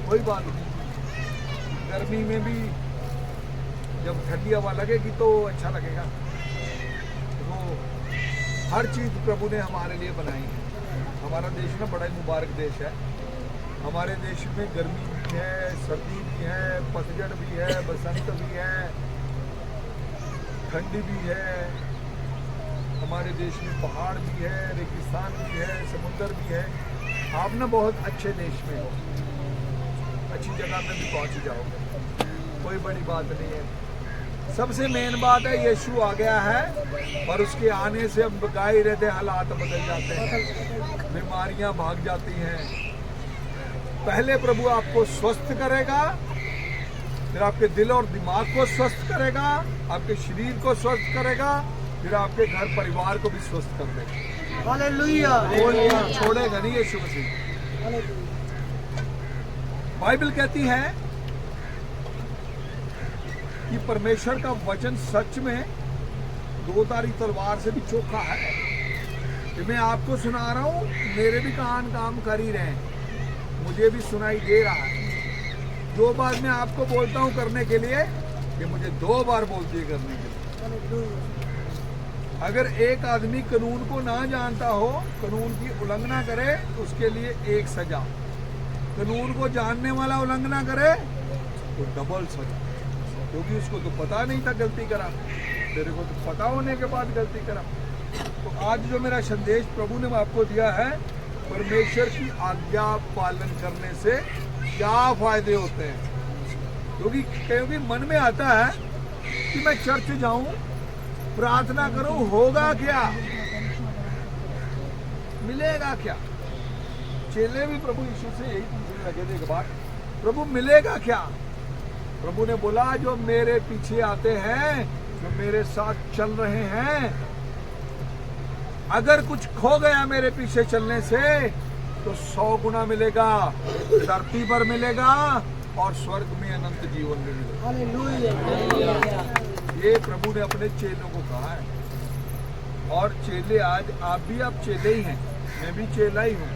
कोई बात नहीं, गर्मी में भी जब ठंडी हवा लगेगी तो अच्छा लगेगा। तो हर चीज़ प्रभु ने हमारे लिए बनाई है। हमारा देश ना बड़ा ही मुबारक देश है। हमारे देश में गर्मी भी है, सर्दी भी है, पतझड़ भी है, बसंत भी है, ठंडी भी है। हमारे देश में पहाड़ भी है, रेगिस्तान भी है, समुंदर भी है। आप ना बहुत अच्छे देश में हो, अच्छी जगह में भी पहुंच जाओगे, कोई बड़ी बात नहीं है। सबसे मेन बात है यीशु आ गया है और उसके आने से हम गा ही रहते, हालात बदल जाते हैं, बीमारियां भाग जाती हैं। पहले प्रभु आपको स्वस्थ करेगा, फिर आपके दिल और दिमाग को स्वस्थ करेगा, आपके शरीर को स्वस्थ करेगा, फिर आपके घर परिवार को भी स्वस्थ कर देगा। हालेलुया। छोड़ेगा नहीं यीशु मसीह। बाइबल कहती है कि परमेश्वर का वचन सच में दो धारी तलवार से भी चोखा है। कि मैं आपको सुना रहा हूं, मेरे भी कान काम कर ही रहे हैं, मुझे भी सुनाई दे रहा है। दो बार मैं आपको बोलता हूं करने के लिए, कि मुझे दो बार बोलती है करने के लिए। अगर एक आदमी कानून को ना जानता हो, कानून की उल्लंघना करे, तो उसके लिए एक सजा। कानून को जानने वाला उल्लंघना करे तो डबल सजा, क्योंकि उसको तो पता नहीं था गलती करा, तेरे को तो पता होने के बाद गलती करा। तो आज जो मेरा संदेश प्रभु ने आपको दिया है, परमेश्वर की आज्ञा पालन करने से क्या फायदे होते हैं। क्योंकि मन में आता है कि मैं चर्च जाऊं, प्रार्थना करूं, होगा क्या, मिलेगा क्या। चेले भी प्रभु यीशु से यही पूछने लगे थे एक बार, प्रभु मिलेगा क्या। प्रभु ने बोला, जो मेरे पीछे आते हैं, जो मेरे साथ चल रहे हैं, अगर कुछ खो गया मेरे पीछे चलने से तो 100 गुना मिलेगा, धरती पर मिलेगा और स्वर्ग में अनंत जीवन में मिलेगा। हालेलुया। ये प्रभु ने अपने चेलों को कहा है। और चेले, आज आप भी आप चेले ही हैं, मैं भी चेला ही हूँ।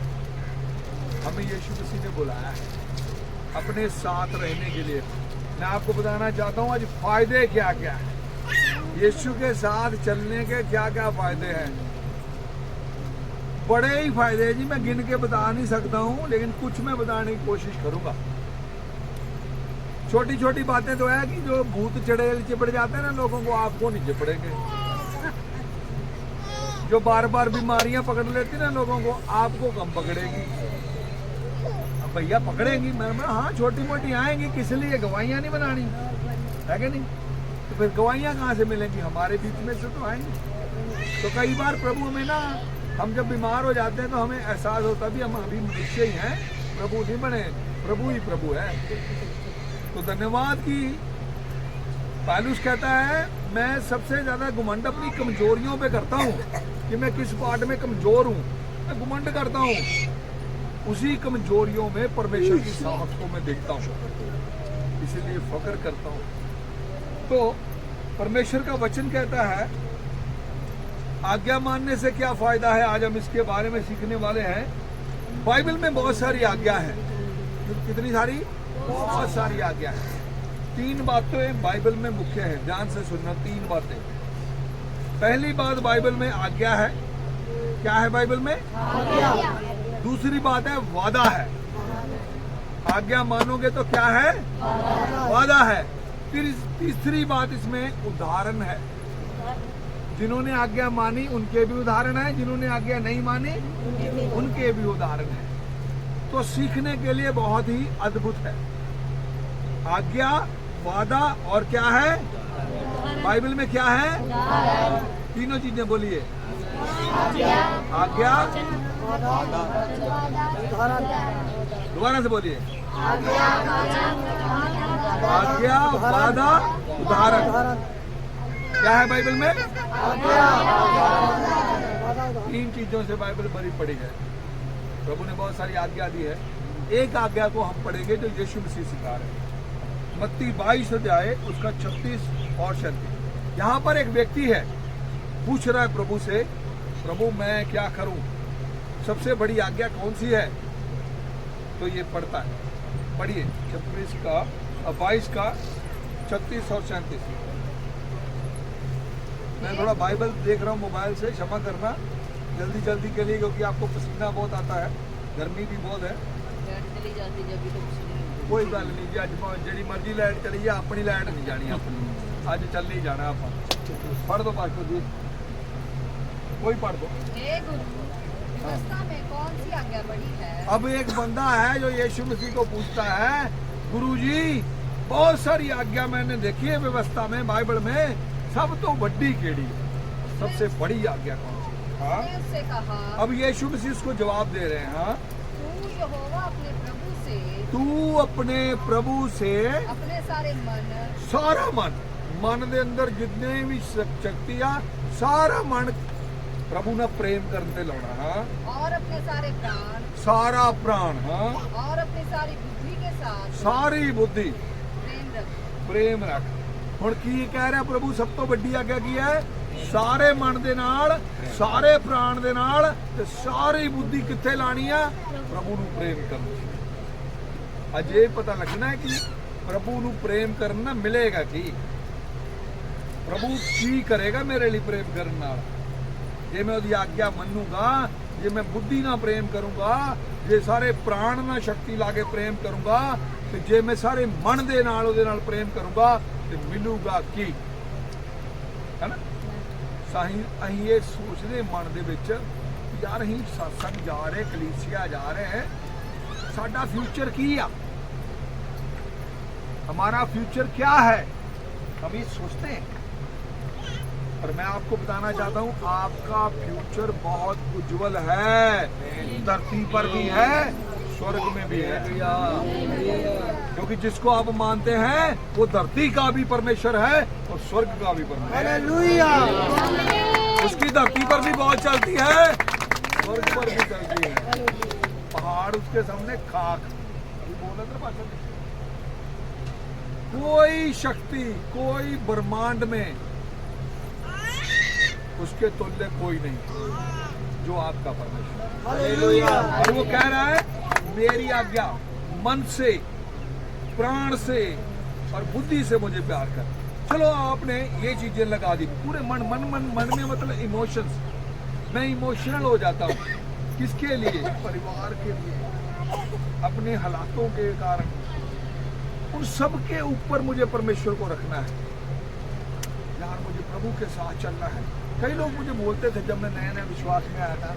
हमें यीशु मसीह ने बुलाया है अपने साथ रहने के लिए। मैं आपको बताना चाहता हूँ आज फायदे क्या क्या है, यीशु के साथ चलने के क्या क्या फायदे हैं। बड़े ही फायदे हैं जी, मैं गिन के बता नहीं सकता हूँ, लेकिन कुछ मैं बताने की कोशिश करूंगा। छोटी छोटी बातें तो है कि जो भूत चढ़ेल चिपड़ जाते हैं ना लोगों को, आपको नहीं चिपड़ेंगे। जो बार बार बीमारियां पकड़ लेती ना लोगों को, आपको कम पकड़ेगी। अब भैया पकड़ेंगी, मैं हाँ छोटी मोटी आएंगी, किस लिए, गवाहियां नहीं बनानी है कि नहीं। तो फिर गवाहियां कहाँ से मिलेंगी, हमारे बीच में से तो आएंगी। तो कई बार प्रभु हमें ना, हम जब बीमार हो जाते हैं तो हमें एहसास होता भी हम अभी मनुष्य ही हैं, प्रभु नहीं बने, प्रभु ही प्रभु है। तो धन्यवाद कि पौलुस कहता है, मैं सबसे ज्यादा घमंड अपनी कमजोरियों पे करता हूँ, कि मैं किस पार्ट में कमजोर हूँ, मैं घमंड करता हूँ। उसी कमजोरियों में परमेश्वर की सामर्थ को मैं देखता हूँ, इसीलिए फक्र करता हूँ। तो परमेश्वर का वचन कहता है, आज्ञा मानने से क्या फायदा है, आज हम इसके बारे में सीखने वाले हैं। बाइबल में बहुत सारी आज्ञा है। कितनी सारी? बहुत सारी आज्ञा है। 3 बातें बाइबल में मुख्य है, ध्यान से सुनना। 3 बातें। पहली बात बाइबल में आज्ञा है। क्या है बाइबल में? आज्ञा। दूसरी बात है वादा है। आज्ञा मानोगे तो क्या है? वादा है। फिर तीसरी बात इसमें उदाहरण है। जिन्होंने आज्ञा मानी उनके भी उदाहरण है, जिन्होंने आज्ञा नहीं मानी उनके भी उदाहरण है। तो सीखने के लिए बहुत ही अद्भुत है। आज्ञा, वादा और क्या है? बाइबल में क्या है? तीनों चीजें बोलिए। आज्ञा, दोबारा से बोलिए। आज्ञा, वादा, उदाहरण। क्या है बाइबल में? 3 चीजों से बाइबल भरी पड़ी है। प्रभु ने बहुत सारी आज्ञा दी है। एक आज्ञा को हम पढ़ेंगे जो यीशु मसीह सिखा रहे हैं। मत्ती 22 अध्याय उसका 36 और 37। यहाँ पर एक व्यक्ति है, पूछ रहा है प्रभु से, प्रभु मैं क्या करूं? सबसे बड़ी आज्ञा कौन सी है? तो ये पढ़ता है। पढ़िए 26 का 22 का 36 और 37। मैं थोड़ा बाइबल देख रहा हूँ मोबाइल से, क्षमा करना जल्दी जल्दी के लिए, क्योंकि आपको पसीना बहुत आता है, गर्मी भी बहुत है। चली जाती जब भी तो कुछ नहीं कोई गल नहीं जी, अज जी मर्जी लाइट चली है, अपनी लाइट नहीं जानी, अपनी अज चल ही जाना। आप पढ़ दो पास्टर जी, कोई पढ़ दो। हे गुरु, व्यवस्था में कौन सी आज्ञा बड़ी है? अब एक बंदा है जो यीशु मसीह को पूछता है, गुरुजी बहुत सारी आज्ञा मैंने देखी है व्यवस्था में, बाइबल में, सब तो बड़ी केड़ी है, सबसे बड़ी आज्ञा कौन सी? हाँ, उसने उससे कहा, अब यीशु मसीह उसको जवाब दे रहे हैं। हाँ, तू यहोवा अपने प्रभु से, तू अपने प्रभु से अपने सारे मन, सारा मन दे अंदर जितने भी शक्तियां, सारा मन प्रभु ने प्रेम करते लाना। हाँ, और अपने सारे प्राण, सारा प्राण, हाँ, और अपनी सारी बुद्धि के साथ सारी बुद्धि प्रेम रख। प्रेम रख। हुण की कह रहा प्रभु सब तो वड्डी आज्ञा की है? सारे मन दे नाल, सारे प्राण दे नाल ते सारी बुद्धि कित्थे लानी है? प्रभु नू प्रेम करना। अज ये पता लगना है कि प्रभु नू प्रेम करना मिलेगा की, प्रभु की करेगा मेरे लिए प्रेम करने नाल। जे मैं उसकी आज्ञा मनूंगा, जे मैं बुद्धि ना प्रेम करूंगा, जे सारे प्राण ना शक्ति लाके प्रेम करूंगा, ते जे मैं सारे मन दे नाल उहदे नाल प्रेम करूंगा ते मिलूगा की, है ना? साही अहीं ये सोचदे मन दे विच यार अहीं सत्संग जा रहे, कलीसिया जा रहे हैं, साडा फ्यूचर की आ, हमारा फ्यूचर क्या है, हम ये सोचते हैं। और मैं आपको बताना चाहता हूँ आपका फ्यूचर बहुत उज्जवल है, धरती पर भी है, स्वर्ग में भी है। क्योंकि जिसको आप मानते हैं वो धरती का भी परमेश्वर है और स्वर्ग का भी परमेश्वर है। उसकी धरती पर भी बहुत चलती है, स्वर्ग पर भी चलती है। पहाड़ उसके सामने खाक। अभी बोला था भाषण में, कोई शक्ति, कोई ब्रह्मांड में उसके तुल्य कोई नहीं जो आपका परमेश्वर। और वो कह रहा है मेरी आज्ञा मन से, प्राण से और बुद्धि से मुझे प्यार कर। चलो आपने ये चीजें लगा दी पूरे मन में, मतलब इमोशंस, मैं इमोशनल हो जाता हूँ। किसके लिए? परिवार के लिए, अपने हालातों के कारण, उन सब के ऊपर मुझे परमेश्वर को रखना है। यार मुझे प्रभु के साथ चलना है। कई लोग मुझे बोलते थे जब मैं नया नया विश्वास में आया था,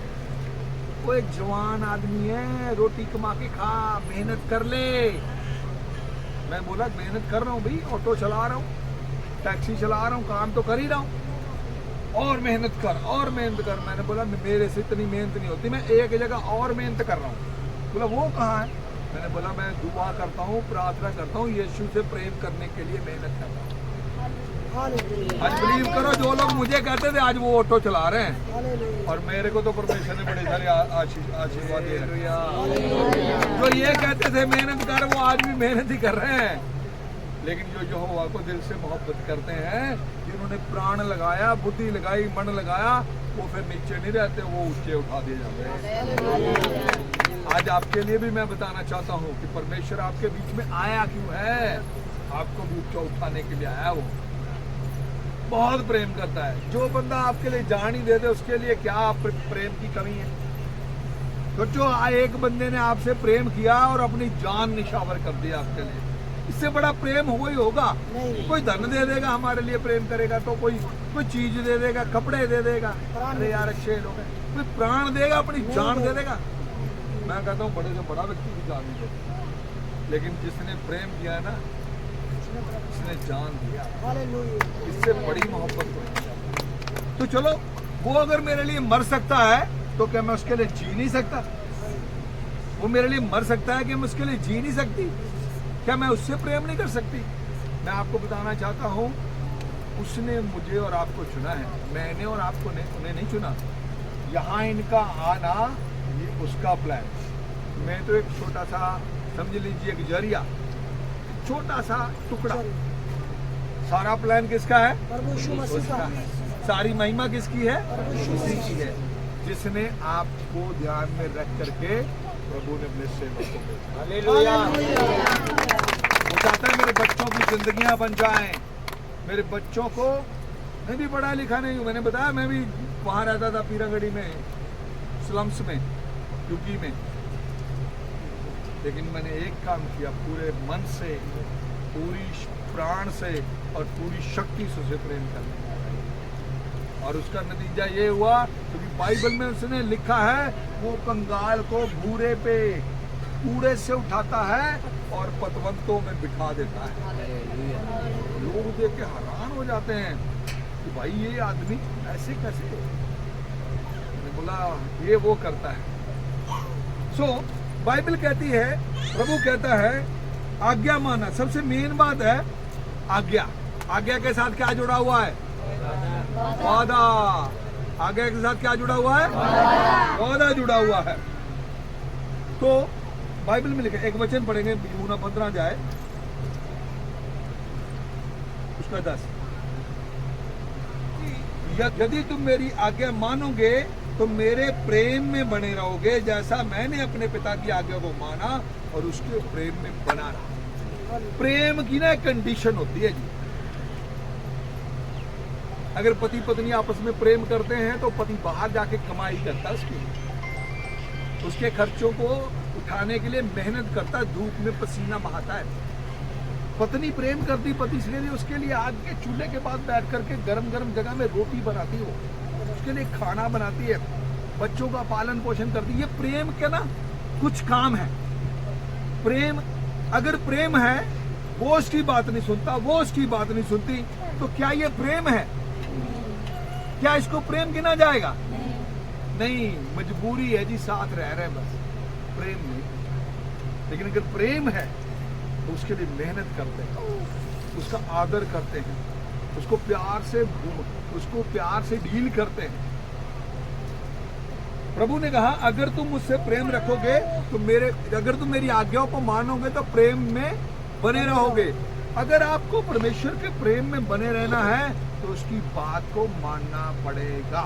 वो एक जवान आदमी है, रोटी कमा के खा, मेहनत कर ले। मैं बोला मेहनत कर रहा हूँ भाई, ऑटो चला रहा हूँ, टैक्सी चला रहा हूँ, काम तो कर ही रहा हूँ, और मेहनत कर, और मेहनत कर। मैंने बोला मेरे से इतनी मेहनत नहीं होती, मैं एक जगह और मेहनत कर रहा हूँ। बोला वो कहाँ है? मैंने बोला मैं दुआ करता हूँ, प्रार्थना करता हूँ, यीशु से प्रेम करने के लिए मेहनत करता हूँ। आज बिलीव करो, जो लोग मुझे कहते थे आज वो ऑटो चला रहे हैं, और मेरे को तो परमेश्वर ने बड़े सारे आशीर्वाद दे रहे हैं। जो ये कहते थे मेहनत कर, वो आज भी मेहनत ही कर रहे हैं। लेकिन जो यहोवा को दिल से मोहब्बत करते हैं, जिन्होंने प्राण लगाया, बुद्धि लगाई, मन लगाया, वो फिर नीचे नहीं रहते, वो ऊंचे उठा दिए जाते हैं। आज आपके लिए भी मैं बताना चाहता हूँ कि परमेश्वर आपके बीच में आया क्यों है, आपको भी ऊंचा उठाने के लिए आया। वो बहुत प्रेम करता है। जो बंदा आपके लिए जान ही दे दे, उसके लिए क्या प्रेम की कमी है? तो जो एक बंदे ने आपसे प्रेम किया और अपनी जान निशावर कर दिया आपके लिए, इससे बड़ा प्रेम हो ही होगा? कोई धन दे देगा हमारे लिए प्रेम करेगा, तो कोई चीज दे देगा, कपड़े दे देगा, अरे यार अच्छे लोग हैं, कोई प्राण देगा, अपनी जान दे देगा। मैं कहता हूँ बड़े से बड़ा व्यक्ति की जान नहीं देता, लेकिन जिसने प्रेम किया ना, इसने जान दिया, इससे बड़ी मोहब्बत को। तो चलो, वो अगर मेरे लिए मर सकता है तो क्या मैं उसके लिए जी नहीं सकता? वो मेरे लिए मर सकता है कि मैं उसके लिए जी नहीं सकती? क्या मैं उससे प्रेम नहीं कर सकती? मैं आपको बताना चाहता हूँ, उसने मुझे और आपको चुना है, मैंने और आपको उन्हें नहीं चुना। यहाँ इनका आना ये उसका प्लान। मैं तो एक छोटा सा, समझ लीजिए एक जरिया, छोटा सा टुकड़ा। सारा प्लान किसका है? उसका है। सारी महिमा किसकी है? उसी की है, जिसने आपको ध्यान में रख करके प्रभु ने अपने सेवक को भेजा। हालेलुया। वो चाहता है मेरे बच्चों की जिंदगियां बन जाएं। मेरे बच्चों को, मैं भी पढ़ा लिखा नहीं हूँ, मैंने बताया मैं भी वहां रहता था पीरागढ़ी में, स्लम्स में, यूपी में, लेकिन मैंने एक काम किया, पूरे मन से, पूरी प्राण से और पूरी शक्ति से उसे प्रेम करने लगा। और उसका नतीजा ये हुआ, क्योंकि बाइबल में उसने लिखा है वो कंगाल को घूरे पे कूड़े से उठाता है और पतवंतों में बिठा देता है। लोग देख के हैरान हो जाते हैं कि भाई ये आदमी ऐसे कैसे। मैंने बोला ये वो करता है। सो बाइबल कहती है, प्रभु कहता है आज्ञा माना। सबसे मेन बात है आज्ञा। आज्ञा के साथ क्या जुड़ा हुआ है? वादा। आज्ञा के साथ क्या जुड़ा हुआ है? वादा जुड़ा हुआ है। तो बाइबल में लिखा, एक वचन पढ़ेंगे यूहन्ना 15 जाए उसका 10। यदि तुम मेरी आज्ञा मानोगे तो मेरे प्रेम में बने रहोगे, जैसा मैंने अपने पिता की आज्ञा को माना और उसके प्रेम में बना रहा। प्रेम की ना एक कंडीशन होती है जी। अगर पति पत्नी आपस में प्रेम करते हैं तो पति बाहर जाके कमाई करता है, उसके खर्चों को उठाने के लिए मेहनत करता है, धूप में पसीना बहाता है। पत्नी प्रेम करती पति के लिए, उसके लिए आग के चूल्हे के पास बैठ करके गरम गरम जगह में रोटी बनाती हो, उसके लिए खाना बनाती है, बच्चों का पालन पोषण करती है। ये प्रेम के ना कुछ काम है। प्रेम, अगर प्रेम है, वो उसकी बात नहीं सुनता, वो उसकी बात नहीं सुनती, तो क्या ये प्रेम है? क्या इसको प्रेम गिना जाएगा? नहीं, मजबूरी है जी, साथ रह रहे हैं बस, प्रेम नहीं। लेकिन अगर प्रेम है तो उसके लिए मेहनत करते हैं, उसका आदर करते हैं, उसको प्यार से डील करते हैं। प्रभु ने कहा अगर तुम मुझसे प्रेम रखोगे तो अगर तुम मेरी आज्ञाओं को मानोगे तो प्रेम में बने रहोगे। अगर आपको परमेश्वर के प्रेम में बने रहना है तो उसकी बात को मानना पड़ेगा।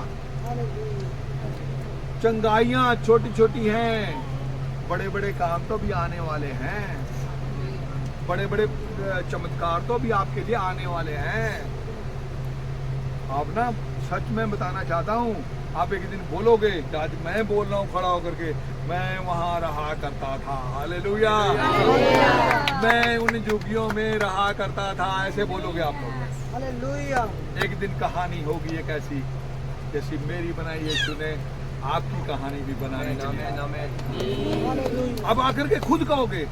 चंगाइयां छोटी छोटी हैं, बड़े बड़े काम तो भी आने वाले हैं, बड़े बड़े चमत्कार तो भी आपके लिए आने वाले हैं। आप ना, सच में बताना चाहता हूँ, आप एक दिन बोलोगे कि आज मैं बोल रहा हूँ खड़ा होकर के, मैं वहां रहा करता था, हालेलुया, मैं उन झुग्गियों में रहा करता था, ऐसे बोलोगे आप लोग। हालेलुया। एक दिन कहानी होगी एक ऐसी, जैसी मेरी बनाई यीशु ने आपकी कहानी भी बनानी चाहिए। अब आकर के खुद कहोगे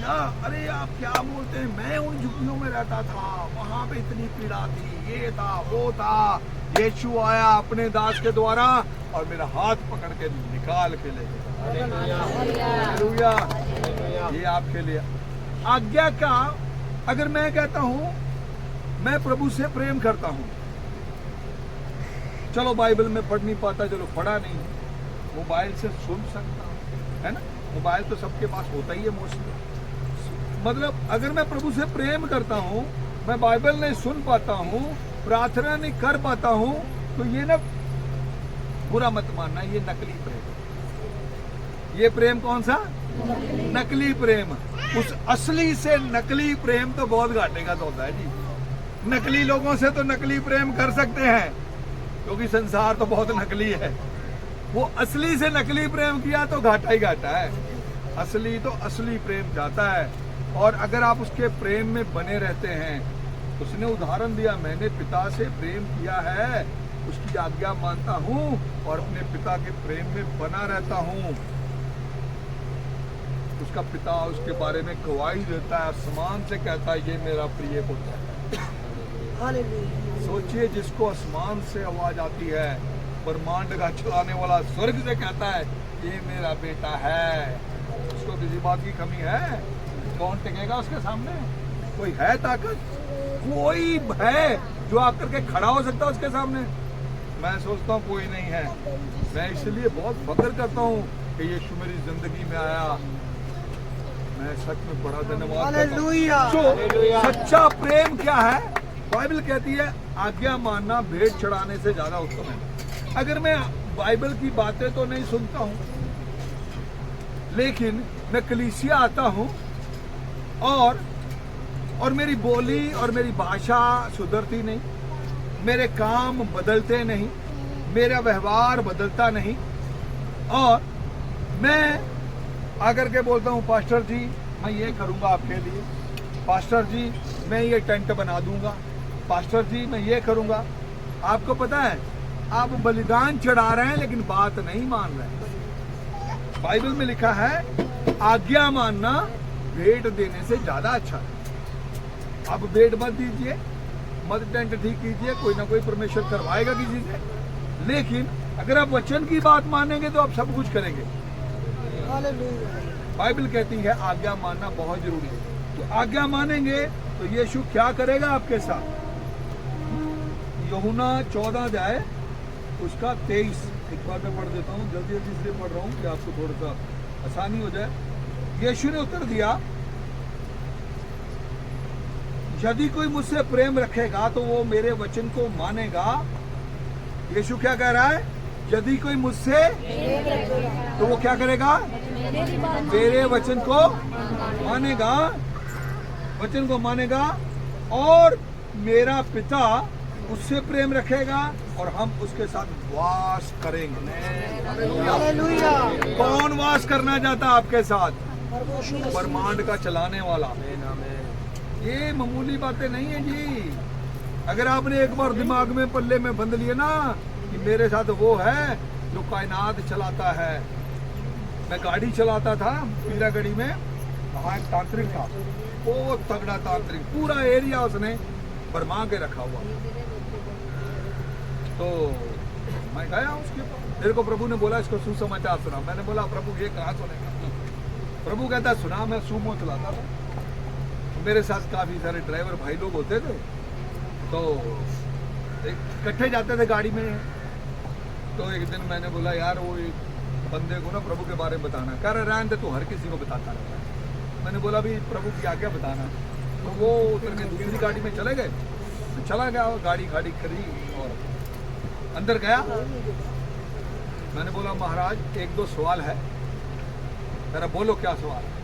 अरे आप क्या बोलते हैं, मैं उन झुग्गियों में रहता था, वहां पे इतनी पीड़ा थी, ये था वो था, यीशु आया अपने दास के द्वारा और मेरा हाथ पकड़ के निकाल के ले गया। हालेलुया। ये आपके लिए आज्ञा का। अगर मैं कहता हूं मैं प्रभु से प्रेम करता हूं, चलो बाइबल में पढ़ नहीं पाता, चलो पढ़ा नहीं, मोबाइल से सुन सकता हूं, है ना, मोबाइल तो सबके पास होता ही है मोस्टली। मतलब अगर मैं प्रभु से प्रेम करता हूं, मैं बाइबल नहीं सुन पाता हूं, प्रार्थना नहीं कर पाता हूं, तो ये ना बुरा मत मानना, ये नकली प्रेम। ये प्रेम कौन सा? नकली प्रेम। उस असली से नकली प्रेम तो बहुत घाटे का तो होता है जी। नकली लोगों से तो नकली प्रेम कर सकते हैं क्योंकि संसार तो बहुत नकली है। वो असली से नकली प्रेम किया तो घाटा ही घाटा है। असली तो असली प्रेम चाहता है। और अगर आप उसके प्रेम में बने रहते हैं, उसने उदाहरण दिया, मैंने पिता से प्रेम किया है, उसकी आज्ञा मानता हूं और अपने पिता के प्रेम में बना रहता हूं। उसका पिता उसके बारे में गवाही देता है, आसमान से कहता है ये मेरा प्रिय पुत्र है। सोचिए, जिसको आसमान से आवाज आती है, ब्रह्मांड का चलाने वाला स्वर्ग से कहता है ये मेरा बेटा है, उसको किसी बात की कमी है? कौन टिकेगा उसके सामने? कोई है ताकत? कोई है जो आकर के खड़ा हो सकता है उसके सामने? मैं सोचता हूँ कोई नहीं है। मैं इसलिए बहुत फख्र करता हूँ कि यीशु मेरी जिंदगी में आया। मैं सच में बड़ा धन्यवाद करता हूँ। सच्चा प्रेम क्या है? बाइबल कहती है आज्ञा मानना भेंट चढ़ाने से ज्यादा उत्तम है। अगर मैं बाइबल की बातें तो नहीं सुनता हूँ, लेकिन मैं कलीसिया आता हूँ और मेरी बोली और मेरी भाषा सुधरती नहीं, मेरे काम बदलते नहीं, मेरा व्यवहार बदलता नहीं, और मैं आकर के बोलता हूँ पास्टर जी मैं ये करूँगा आपके लिए, पास्टर जी मैं ये टेंट बना दूंगा, पास्टर जी मैं ये करूँगा। आपको पता है आप बलिदान चढ़ा रहे हैं लेकिन बात नहीं मान रहे हैं। बाइबल में लिखा है आज्ञा मानना भेंट देने से ज्यादा अच्छा है। आप भेंट मत दीजिए, मत टेंट ठीक कीजिए, कोई ना कोई परमेश्वर करवाएगा किसी से, लेकिन अगर आप वचन की बात मानेंगे तो आप सब कुछ करेंगे। बाइबल कहती है आज्ञा मानना बहुत जरूरी है। तो आज्ञा मानेंगे तो यीशु क्या करेगा आपके साथ। यूहन्ना 14 अध्याय उसका 23 एक बार मैं पढ़ देता हूँ, जल्दी जल्दी इसलिए पढ़ रहा हूँ कि आपको थोड़ा सा आसानी हो जाए। यीशु ने उत्तर दिया, यदि कोई मुझसे प्रेम रखेगा तो वो मेरे वचन को मानेगा। यीशु क्या कह रहा है, यदि कोई मुझसे तो वो क्या करेगा, मेरे वचन को मानेगा, वचन को मानेगा, और मेरा पिता उससे प्रेम रखेगा और हम उसके साथ वास करेंगे। हालेलुया। कौन वास करना चाहता आपके साथ? ब्रह्मांड का चलाने वाला। ये मामूली बातें नहीं है जी। अगर आपने एक बार दिमाग में पल्ले में बंद लिए ना कि मेरे साथ वो है जो कायनात चलाता है। मैं गाड़ी चलाता था पीरागढ़ी में, वहाँ एक तांत्रिक था, बहुत तगड़ा तांत्रिक, पूरा एरिया उसने भरमा के रखा हुआ। तो मैं गया उसके पास, मेरे को प्रभु ने बोला इसको सुसमाचार सुना। मैंने बोला प्रभु ये कहाँ सुनेगा? प्रभु कहता सुना। मैं सूमो चलाता था, मेरे साथ काफी सारे ड्राइवर भाई लोग होते थे, तो इकट्ठे जाते थे गाड़ी में। तो एक दिन मैंने बोला यार वो एक बंदे को ना प्रभु के बारे में बताना। कह रहे रहने दे, तो हर किसी को बताता रहता है। मैंने बोला भी प्रभु की आज्ञा बताना। तो वो उतर के दूसरी गाड़ी में चले गए। चला गया, गाड़ी गाड़ी करी और अंदर गया। मैंने बोला महाराज एक दो सवाल है। कह रहा बोलो क्या सवाल है?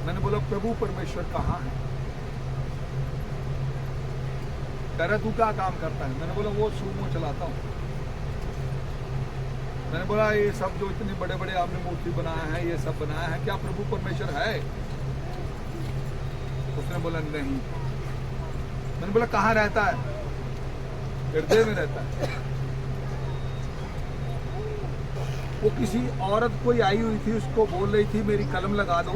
मैंने बोला प्रभु परमेश्वर कहाँ है? कह रहा तू क्या काम करता है? मैंने बोला वो सूमो चलाता हूँ। मैंने बोला ये सब जो इतने बड़े बड़े आपने मूर्ति बनाया है, ये सब बनाया है, क्या प्रभु परमेश्वर है? उसने बोला नहीं। मैंने बोला कहाँ रहता है? हृदय में रहता है। वो किसी औरत कोई आई हुई थी, उसको बोल रही थी मेरी कलम लगा दो,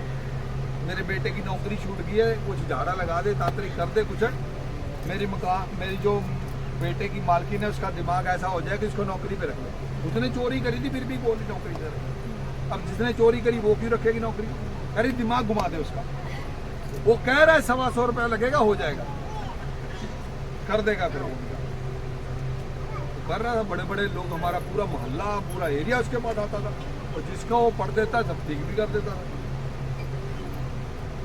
मेरे बेटे की नौकरी छूट गई है, कुछ झाड़ा लगा दे, तांत्रिक कर दे कुछ, मेरी जो बेटे की मालकिन है उसका दिमाग ऐसा हो जाए कि उसको नौकरी पे रख ले। उसने चोरी करी थी फिर भी बोली नौकरी से रख। अब जिसने चोरी करी वो क्यों रखेगी नौकरी? अरे दिमाग घुमा दे उसका। वो कह रहा है 125 रुपया लगेगा, हो जाएगा, कर देगा। फिर वो कर रहा था। बड़े बड़े लोग, हमारा पूरा मोहल्ला पूरा एरिया उसके पास आता था, और जिसका वो पढ़ देता सब ठीक भी कर देता था।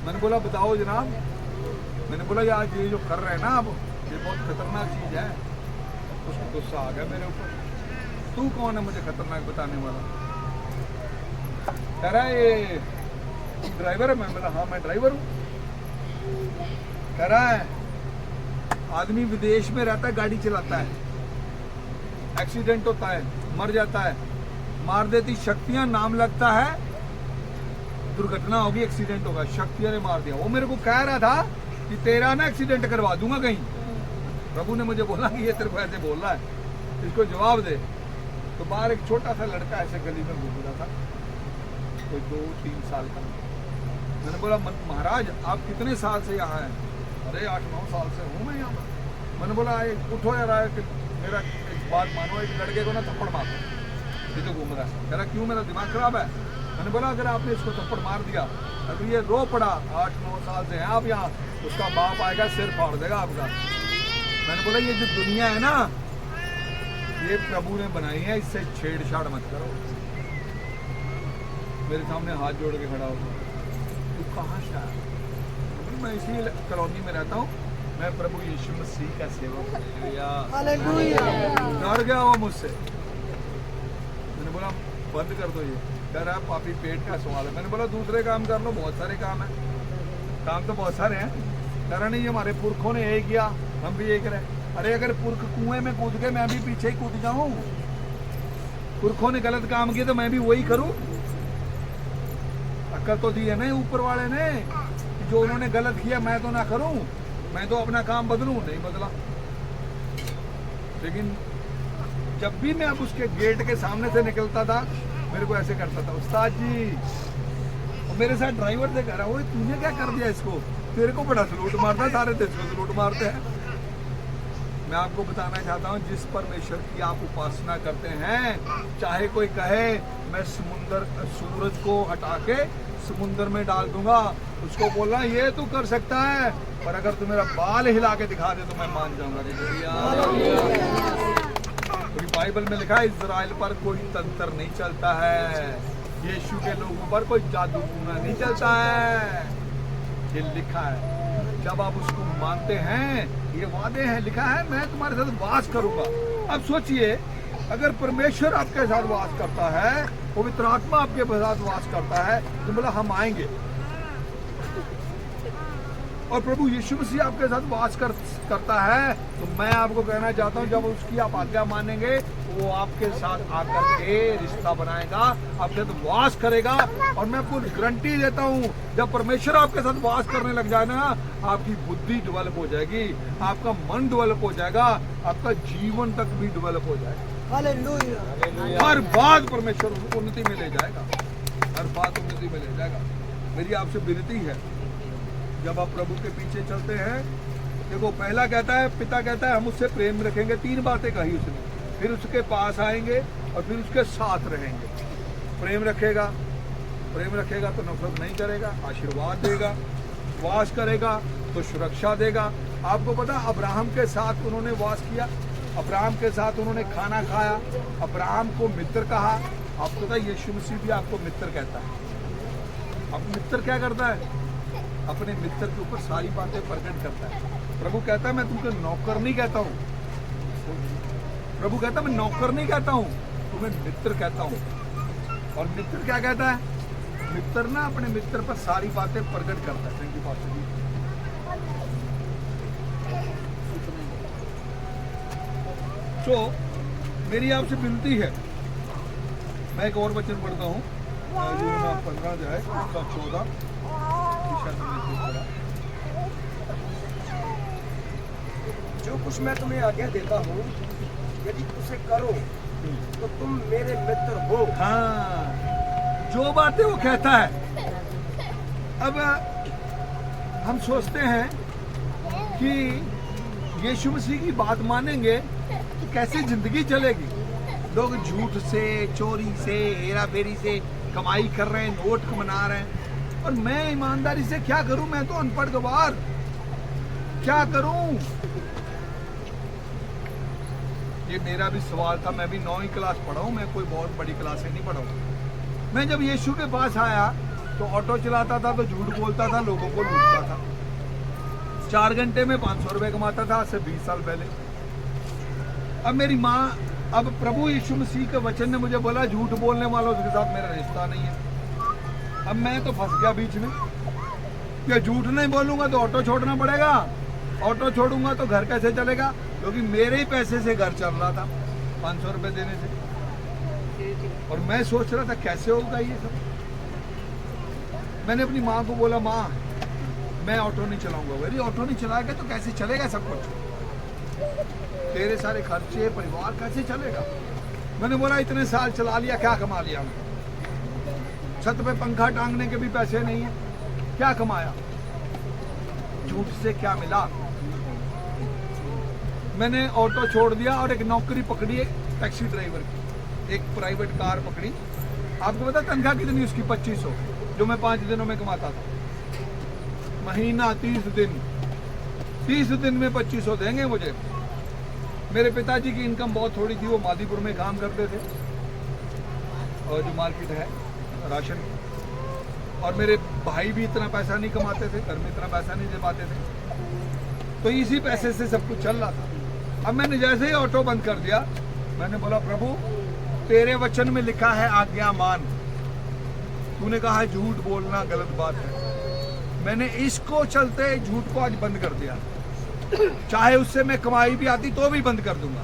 मैंने बोला बताओ जनाब। मैंने बोला यार ये जो कर रहे हैं ना आप, ये बहुत खतरनाक चीज है। उसको गुस्सा आ गया मेरे ऊपर। तू कौन है मुझे खतरनाक बताने वाला? कह रहा है ये ड्राइवर है। मैं बोला हाँ मैं ड्राइवर हूँ। कह रहा है आदमी विदेश में रहता है, गाड़ी चलाता है, एक्सीडेंट होता है, मर जाता है, मार देती शक्तियां नाम लगता है, दुर्घटना होगी, एक्सीडेंट होगा, शक्तियां ने मार दिया। वो मेरे को कह रहा था कि तेरा ना एक्सीडेंट करवा दूंगा कहीं। प्रभु ने मुझे बोला कि ये तेरे को ऐसे बोल रहा है, इसको जवाब दे। तो बाहर एक छोटा सा लड़का ऐसे गली में घूम रहा था, कोई 2-3 साल का। मैंने बोला महाराज आप कितने साल से यहाँ हैं? अरे 8-9 साल से हूँ मैं यहाँ। मैंने बोला उठो यार, मेरा एक बात मानो, एक लड़के को ना थप्पड़ मारो, ये तो घूम रहा है। कह रहा क्यों, मेरा दिमाग खराब है? मैंने बोला अगर आपने इसको थप्पड़ मार दिया, अगर ये रो पड़ा, 8-9 साल से हैं आप यहाँ, उसका बाप आएगा सिर फाड़ देगा आपका। मैंने बोला ये जो दुनिया है ना, ये प्रभु ने बनाई है, इससे छेड़छाड़ मत करो। मेरे सामने हाथ जोड़ के खड़ा होगा, तू कहाँ से आया? मैं इसी कॉलोनी में रहता हूँ, मैं प्रभु यीशु मसीह का सेवक हूँ। डर गया वो मुझसे। मैंने बोला बंद कर दो ये। कह रहा पापी पेट का सवाल है। मैंने बोला दूसरे काम कर लो, बहुत सारे काम है, काम तो बहुत सारे हैं। कह रहा नहीं हमारे पुरखों ने यही किया, हम भी यही करें। अरे अगर पुरख कुएं में कूद गए, मैं भी पीछे ही कूद जाऊं? पुरखों ने गलत काम किया तो मैं भी वही करूं? अक्ल तो दी है ना ऊपर वाले ने कि जो उन्होंने गलत किया मैं तो ना करूं, मैं तो अपना काम बदलूं। नहीं बदला। लेकिन जब भी मैं अब उसके गेट के सामने से निकलता था, मेरे को ऐसे करता था, उस्ताद जी। और मेरे साथ ड्राइवर से कह रहा, ओए तूने क्या कर दिया इसको? तेरे को बड़ा सलूट मारता है, सारे तेरे को सलूट मारते हैं। मैं आपको बताना चाहता हूँ, जिस परमेश्वर की आप उपासना करते हैं, चाहे कोई कहे मैं सूरज को हटा के समुंदर में डाल दूंगा, उसको बोलना ये तू कर सकता है, पर अगर तू मेरा बाल हिला के दिखा दे तो मैं मान जाऊंगा। क्योंकि बाइबल में लिखा है इजराइल पर कोई तंत्र नहीं चलता है, यीशु के लोगों पर कोई जादू टूना नहीं चलता है। ये लिखा है। जब आप उसको मानते हैं, ये वादे हैं, लिखा है मैं तुम्हारे साथ वास करूंगा। अब सोचिए, अगर परमेश्वर आपके साथ वास करता है, पवित्र आत्मा आपके साथ वास करता है, तो बोला हम आएंगे। और प्रभु यीशु मसीह आपके साथ वास करता है, तो मैं आपको कहना चाहता हूं, जब उसकी आप आज्ञा मानेंगे, वो आपके साथ आकर के रिश्ता बनाएगा, आपके साथ वास करेगा। और मैं आपको गारंटी देता हूं, जब परमेश्वर आपके साथ वास करने लग जाए ना, आपकी बुद्धि डेवलप हो जाएगी, आपका मन डेवलप हो जाएगा, आपका जीवन तक भी डेवलप हो जाएगा। हालेलुया। हर बात परमेश्वर उन्नति में ले जाएगा, हर बात उन्नति में ले जाएगा। मेरी आपसे विनती है, जब आप प्रभु के पीछे चलते हैं, देखो पहला कहता है, पिता कहता है हम उससे प्रेम रखेंगे, 3 बातें कही उसने। फिर उसके पास आएंगे और फिर उसके साथ रहेंगे। प्रेम रखेगा तो नफरत नहीं करेगा, आशीर्वाद देगा, वास करेगा तो सुरक्षा देगा। आपको पता अब्राहम के साथ उन्होंने वास किया, अब्राहम के साथ उन्होंने खाना खाया, अब्राहम को मित्र कहा। आपको पता यीशु मसीह भी आपको मित्र कहता है। अब मित्र क्या करता है? अपने मित्र के ऊपर सारी बातें प्रकट करता है। प्रभु कहता है मैं तुमको नौकर नहीं कहता हूँ, प्रभु कहता है मैं नौकर नहीं कहता हूँ, तुम्हें मित्र कहता हूँ। और मित्र क्या कहता है? मित्र ना अपने मित्र पर सारी बातें प्रकट करता है। थैंक यू पास्टर जी। तो मेरी आपसे विनती है, मैं एक और वचन पढ़ता हूँ, 15 जो है 14। जो कुछ मैं तुम्हें आज्ञा देता हूँ, यदि उसे करो तो तुम मेरे मित्र हो। हाँ, जो बातें वो कहता है। अब हम सोचते हैं कि यीशु मसीह की बात मानेंगे तो कैसे जिंदगी चलेगी। लोग झूठ से, चोरी से, हेरा फेरी से कमाई कर रहे हैं, नोट बना रहे हैं, और मैं ईमानदारी से क्या करूं? मैं तो अनपढ़ गवार, क्या करूं? ये मेरा भी सवाल था। मैं भी 9वीं क्लास पढ़ा हूं, मैं कोई बहुत बड़ी क्लास से नहीं पढ़ा हूं। मैं जब यीशु के पास आया तो ऑटो चलाता था, तो झूठ बोलता था, लोगों को लूटता था। 4 घंटे में 500 रुपए कमाता था, आज से 20 साल पहले। अब मेरी माँ, अब प्रभु यीशु मसीह के वचन ने मुझे बोला झूठ बोलने वालों के साथ मेरा रिश्ता नहीं है। अब मैं तो फंस गया बीच में, क्या झूठ नहीं बोलूंगा तो ऑटो छोड़ना पड़ेगा, ऑटो छोड़ूंगा तो घर कैसे चलेगा? क्योंकि मेरे ही पैसे से घर चल रहा था, 500 रुपए देने से। और मैं सोच रहा था कैसे होगा ये सब। मैंने अपनी माँ को बोला, माँ मैं ऑटो नहीं चलाऊंगा। मेरी ऑटो नहीं चलाएगा तो कैसे चलेगा सब कुछ? तेरे सारे खर्चे, परिवार कैसे चलेगा? मैंने बोला इतने साल चला लिया, क्या कमा लिया हमने? छत पे पंखा टांगने के भी पैसे नहीं है, क्या कमाया? झूठ से क्या मिला? मैंने ऑटो छोड़ दिया और एक नौकरी पकड़ी, एक टैक्सी ड्राइवर की, एक प्राइवेट कार पकड़ी। आपको पता तनख्वाह कितनी उसकी? 2500, जो मैं 5 दिनों में कमाता था। महीना 30 दिन, 30 दिन में 2500 देंगे मुझे। मेरे पिताजी की इनकम बहुत थोड़ी थी, वो मादीपुर में काम करते थे, और जो मार्केट है राशन। और मेरे भाई भी इतना पैसा नहीं कमाते थे, घर में इतना पैसा नहीं दे पाते थे, तो इसी पैसे से सब कुछ चल रहा था। अब मैंने जैसे ही ऑटो बंद कर दिया, मैंने बोला प्रभु तेरे वचन में लिखा है आज्ञा मान, तूने कहा है झूठ बोलना गलत बात है, मैंने इसको चलते झूठ को आज बंद कर दिया। चाहे उससे मैं कमाई भी आती तो भी बंद कर दूंगा,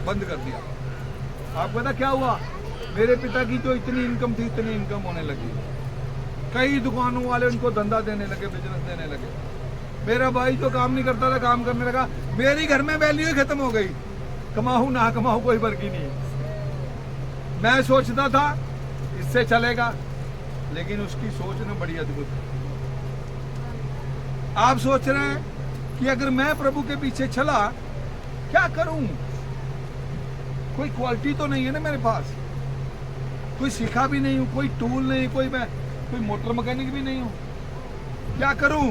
बंद कर दिया। आपको पता क्या हुआ, मेरे पिता की जो इतनी इनकम थी इतनी इनकम होने लगी, कई दुकानों वाले उनको धंधा देने लगे, बिजनेस देने लगे। मेरा भाई जो काम नहीं करता था काम करने लगा, मेरी घर में वैल्यू ही खत्म हो गई। कमाऊं ना कमाऊं कोई फर्क ही नहीं। मैं सोचता था इससे चलेगा, लेकिन उसकी सोच ना बड़ी अद्भुत है। आप सोच रहे हैं कि अगर मैं प्रभु के पीछे चला क्या करूं, कोई क्वालिटी तो नहीं है ना मेरे पास, कोई सीखा भी नहीं हूं, कोई टूल नहीं, कोई मोटर मैकेनिक भी नहीं हूं, क्या करूं।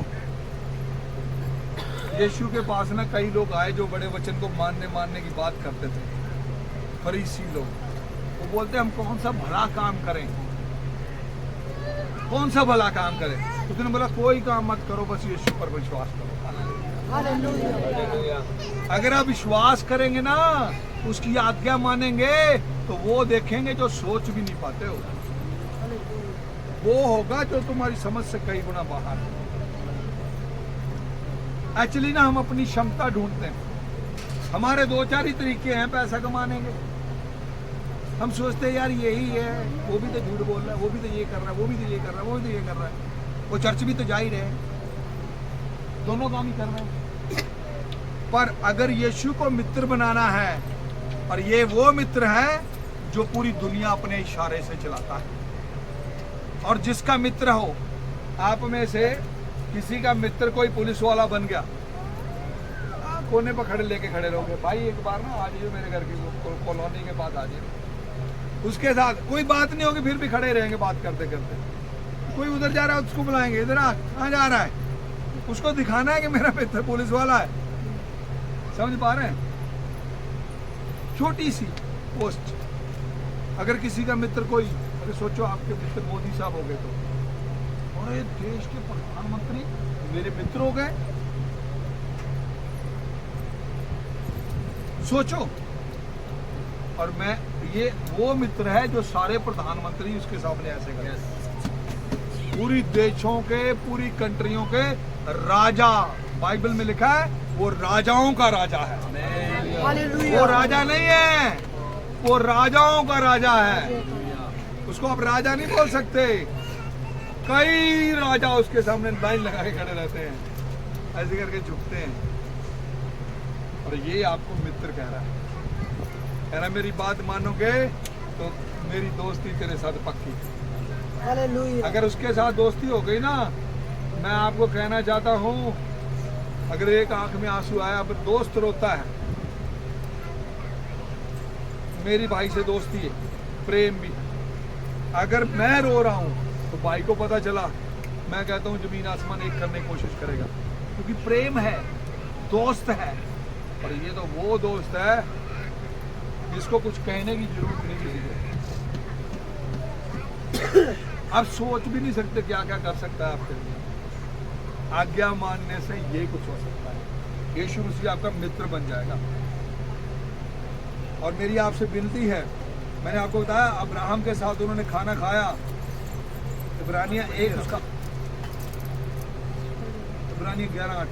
यीशु के पास ना कई लोग आए जो बड़े वचन को मानने की बात करते थे, फरीसी लोग। वो बोलते हम कौन सा भला काम करें, कौन सा भला काम करें। उसने बोला कोई काम मत करो, बस यीशु पर विश्वास करो। अगर आप विश्वास करेंगे ना, उसकी आज्ञा मानेंगे, तो वो देखेंगे जो सोच भी नहीं पाते हो। वो होगा जो तुम्हारी समझ से कई गुना बाहर है। एक्चुअली ना हम अपनी क्षमता ढूंढते हैं, हमारे दो चार ही तरीके हैं पैसा कमाने के। हम सोचते हैं यार यही है, वो भी तो झूठ बोल रहा है, वो भी तो ये कर रहा है, वो भी तो ये कर रहा है, वो भी तो ये कर रहा है, वो चर्च भी तो जा ही रहे हैं, दोनों काम ही कर रहे हैं। पर अगर यीशु को मित्र बनाना है, और ये वो मित्र है जो पूरी दुनिया अपने इशारे से चलाता है, और जिसका मित्र हो, आप में से किसी का मित्र कोई पुलिस वाला बन गया, कोने पर खड़े लेके खड़े रहोगे, भाई एक बार ना आ जाइए मेरे घर की कॉलोनी के पास आ जाइए। उसके साथ कोई बात नहीं होगी, फिर भी खड़े रहेंगे बात करते करते। कोई उधर जा रहा है उसको बुलाएंगे, इधर आ, कहाँ जा रहा है, उसको दिखाना है कि मेरा मित्र पुलिस वाला है। समझ पा रहे हैं, छोटी सी पोस्ट। अगर किसी का मित्र कोई, अरे सोचो आपके मित्र मोदी साहब हो गए तो, अरे देश के प्रधानमंत्री मेरे मित्र हो गए, सोचो। और मैं, ये वो मित्र है जो सारे प्रधानमंत्री उसके सामने ऐसे करें, पूरी देशों के, पूरी कंट्रियों के राजा, बाइबल में लिखा है वो राजाओं का राजा है, वो राजा नहीं है, वो राजाओं का राजा है। उसको आप राजा नहीं बोल सकते। कई राजा उसके सामने लाइन लगा के खड़े रहते हैं, ऐसे करके झुकते हैं, और ये आपको मित्र कह रहा है, कह रहा मेरी बात मानोगे तो मेरी दोस्ती तेरे साथ पक्की। अगर उसके साथ दोस्ती हो गई ना, मैं आपको कहना चाहता हूँ, अगर एक आंख में आंसू आया, अब दोस्त रोता है, मेरी भाई से दोस्ती है, प्रेम भी। अगर मैं रो रहा हूँ तो भाई को पता चला, मैं कहता हूँ जमीन आसमान एक करने की कोशिश करेगा, क्योंकि प्रेम है, दोस्त है। और ये तो वो दोस्त है जिसको कुछ कहने की जरूरत नहीं किसी को। आप सोच भी नहीं सकते क्या क्या कर सकता है आपके लिए। आज्ञा मानने से ये कुछ हो सकता है, यीशु मसीह आपका मित्र बन जाएगा। और मेरी आपसे विनती है, मैंने आपको बताया अब्राहम के साथ उन्होंने खाना खाया, इब्रानियां 1 उसका, इब्रानियां 11:8।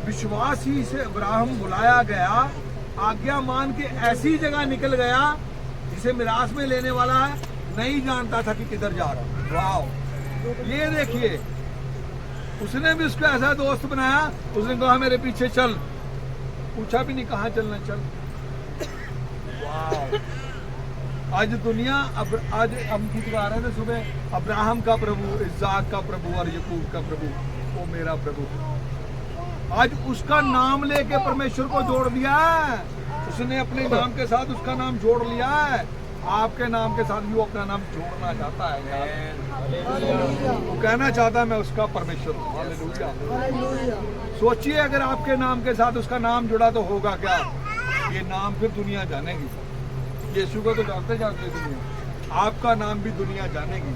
विश्वास ही से अब्राहम बुलाया गया, आज्ञा मान के ऐसी जगह निकल गया जिसे मिरास में लेने वाला है नहीं जानता था कि किधर जा रहा। वाह, ये देखिए, उसने भी उसको ऐसा दोस्त बनाया, उसने कहा मेरे पीछे चल, पूछा भी नहीं कहाँ चलना, चल। वाह, आज दुनिया, आज हम गीत गा रहे थे सुबह, अब्राहम का प्रभु, इस्हाक का प्रभु और याकूब का प्रभु, वो मेरा प्रभु। आज उसका नाम लेके परमेश्वर को जोड़ दिया है, उसने अपने नाम के साथ उसका नाम जोड़ लिया है। आपके नाम के साथ भी वो अपना नाम जोड़ना चाहता है, वो कहना चाहता है मैं उसका परमेश्वर हूं। हालेलुया। सोचिए अगर आपके नाम के साथ उसका नाम जुड़ा तो होगा क्या, ये नाम फिर दुनिया जानेगी। यीशु को तो जानते जानते दुनिया, आपका नाम भी दुनिया जानेगी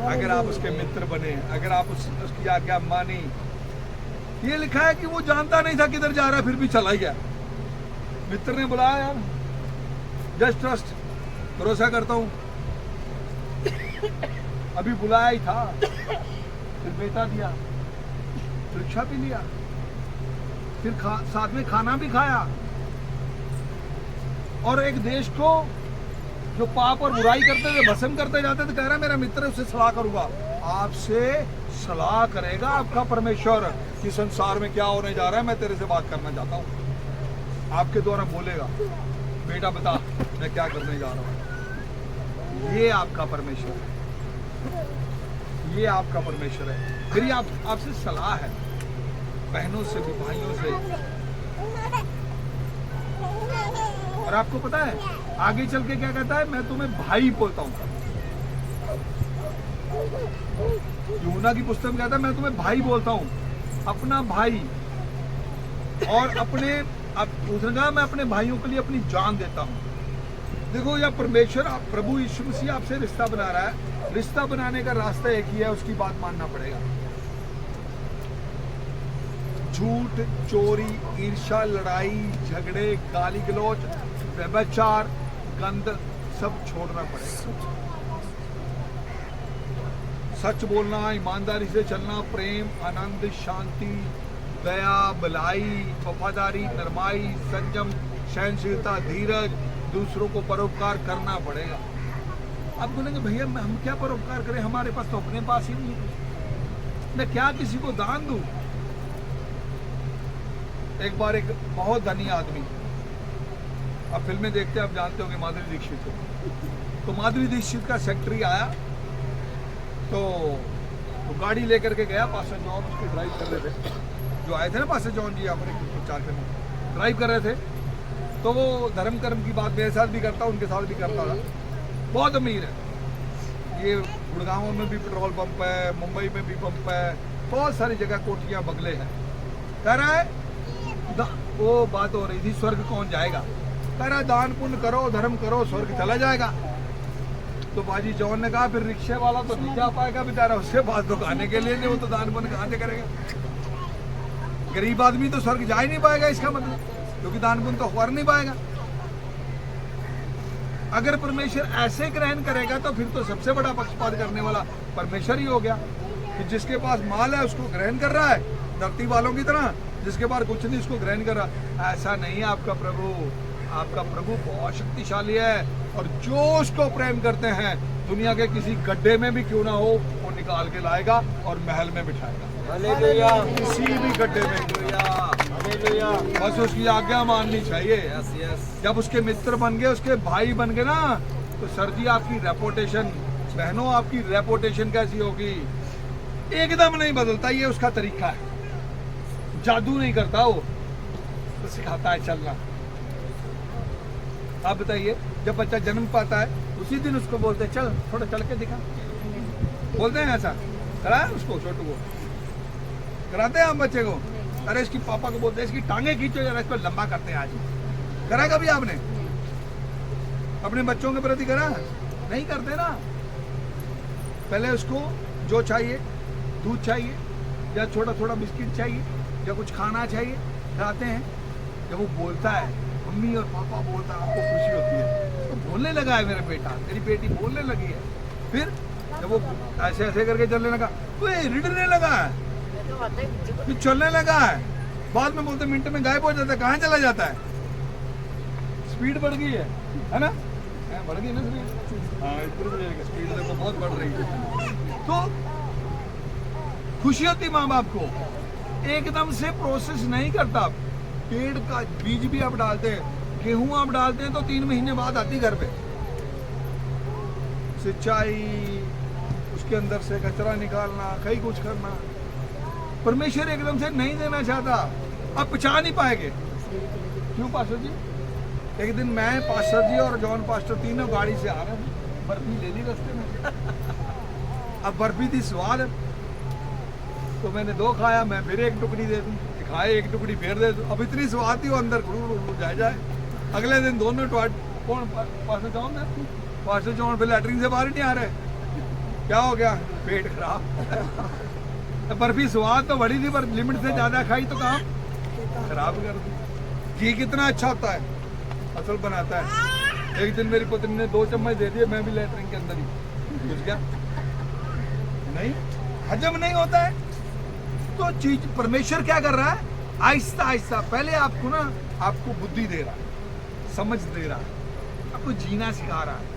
अगर आप उसके मित्र बने, अगर आप उसकी आज्ञा मानी। ये लिखा है कि वो जानता नहीं था किधर जा रहा है, फिर भी चला ही गया। मित्र ने बुलाया, यार जस्ट ट्रस्ट, भरोसा करता हूँ, अभी बुलाया ही था, फिर बेटा दिया, रिक्शा भी लिया, फिर साथ में खाना भी खाया, और एक देश को जो पाप और बुराई करते थे, भस्म करते जाते थे, कह रहा मेरा मित्र है, उससे सलाह करूंगा। आपसे सलाह करेगा आपका परमेश्वर कि संसार में क्या होने जा रहा है, मैं तेरे से बात करना चाहता हूँ। आपके द्वारा बोलेगा, बेटा बता मैं क्या करने जा रहा हूँ। ये आपका परमेश्वर है, ये आपका परमेश्वर है। फिर आपसे सलाह है, बहनों से भी, भाइयों से। और आपको पता है आगे चल के क्या कहता है, मैं तुम्हें भाई बोलता हूँ। यूहन्ना की पुस्तक में कहता है मैं तुम्हें भाई बोलता हूँ, अपना भाई। और अपने उसने कहा मैं अपने भाइयों के लिए अपनी जान देता हूँ। देखो यह परमेश्वर प्रभु यीशु मसीह आपसे रिश्ता बना रहा है। रिश्ता बनाने का रास्ता एक ही है, उसकी बात मानना पड़ेगा। झूठ, चोरी, ईर्ष्या, लड़ाई, झगड़े, गाली गलौज, व्यभिचार, गंद सब छोड़ना पड़ेगा। सच बोलना, ईमानदारी से चलना, प्रेम, आनंद, शांति, दया, भलाई, वफादारी, नरमाई, संयम, सहनशीलता, धीरज, दूसरों को परोपकार करना पड़ेगा। आप बोलेंगे भैया हम क्या परोपकार करें, हमारे पास तो अपने पास ही नहीं है, मैं क्या किसी को दान दूं। एक बार एक बहुत धनी आदमी, आप फिल्में देखते हैं, आप जानते होंगे माधुरी दीक्षित को। तो माधुरी दीक्षित का सेक्रेटरी आया, तो गाड़ी लेकर के गया, पास्टर जॉन उसको ड्राइव कर रहे थे, जो आए थे ना पास्टर जॉन जी, आप प्रचार करने ड्राइव कर रहे थे। तो वो धर्म कर्म की बात मेरे साथ भी करता, उनके साथ भी करता था। बहुत अमीर है, ये गुड़गांव में भी पेट्रोल पंप है, मुंबई में भी पंप है, बहुत सारी जगह कोठियां बंगले हैं। कह रहा है वो बात हो रही थी स्वर्ग कौन जाएगा, कह रहा है दान पुण्य करो, धर्म करो, स्वर्ग चला जाएगा। तो बाजी जॉन ने कहा फिर रिक्शे वाला तो नहीं जा पाएगा बेचारा, उसके पास तो खाने के लिए नहीं, वो तो दान पुण्य कहाँ से करेगा। गरीब आदमी तो स्वर्ग जा ही नहीं पाएगा, इसका मतलब, क्योंकि दान पुण्य तो कर नहीं पाएगा। अगर परमेश्वर ऐसे ग्रहण करेगा तो फिर तो सबसे बड़ा पक्षपात करने वाला परमेश्वर ही हो गया, कि जिसके पास माल है उसको ग्रहण कर रहा है, धरती वालों की तरह, जिसके पास कुछ नहीं उसको ग्रहण कर रहा। ऐसा नहीं है आपका प्रभु, आपका प्रभु बहुत शक्तिशाली है, और जो उसको प्रेम करते हैं दुनिया के किसी गड्ढे में भी क्यों ना हो, वो निकाल के लाएगा और महल में बिठाएगा। हालेलुया। किसी भी गड्ढे में, हालेलुया। बस उसकी आज्ञा माननी चाहिए। जब उसके मित्र बन गए, उसके भाई बन गए ना, तो सर जी आपकी रेपुटेशन, बहनों आपकी रेपुटेशन कैसी होगी। एकदम नहीं बदलता, ये उसका तरीका है, जादू नहीं करता वो, तो सिखाता है चलना। आप बताइए, जब बच्चा जन्म पाता है उसी दिन उसको बोलते हैं चल थोड़ा चल के दिखा, बोलते हैं ऐसा, कराया उसको, छोटू को कराते हैं हम बच्चे को। अरे इसकी पापा को बोलते हैं इसकी टांगे खींचो जरा, इसको लंबा करते हैं आज। करा कभी आपने अपने बच्चों के प्रति करा? नहीं करते ना। पहले उसको जो चाहिए, दूध चाहिए या छोटा थोड़ा बिस्किट चाहिए या कुछ खाना चाहिए, खिलाते हैं। जब वो बोलता है मम्मी और पापा बोलता है, आपको खुशी होती है, तो बोलने लगा है मेरा बेटा, मेरी बेटी बोलने लगी है। फिर जब वो ऐसे ऐसे करके चलने लगा, तो ये रिड़ने लगा है, फिर चलने लगा है, बाद में बोलते मिनट में गायब हो जाता है, कहाँ चला जाता है। स्पीड बढ़ गई है ना, बढ़ गई ना स्पीड। हाँ, इधर स्पीड देखो बहुत बढ़ रही है। तो खुशी होती माँ बाप को, एकदम से प्रोसेस नहीं करता। पेड़ का बीज भी आप डालते हैं, गेहूं आप डालते हैं तो 3 महीने बाद आती घर पे। सिंचाई, उसके अंदर से कचरा निकालना, कई कुछ करना। परमेश्वर एकदम से नहीं देना चाहता, आप पहचान नहीं पाएंगे। क्यों पास्टर जी? एक दिन मैं, पास्टर जी और जॉन पास्टर तीनों गाड़ी से आ रहे हैं, बर्फी ले ली रास्ते में। अब बर्फी थी स्वाद, तो मैंने 2 खाया, मैं फिर 1 टुकड़ी दे दूं, खाए 1 टुकड़ी फिर दे दूं। अब इतनी स्वाद थी वो अंदर जाए। अगले दिन दोनों कौन पास्टर जॉन है, पास्टर जॉन फिर लैटरिन से बाहर नहीं आ रहे। क्या हो गया? पेट खराब। बर्फी स्वाद तो बड़ी थी, पर लिमिट से ज्यादा खाई तो काम खराब कर दी। घी कितना अच्छा होता है, असल बनाता है। एक दिन मेरी पत्नी ने 2 चम्मच दे दिए, मैं भी लेटरिन के अंदर ही घुस गया। नहीं, हजम नहीं होता है। तो चीज परमेश्वर क्या कर रहा है, आहिस्ता आहिस्ता पहले आपको ना, आपको बुद्धि दे रहा है, समझ दे रहा है, आपको जीना सिखा रहा है।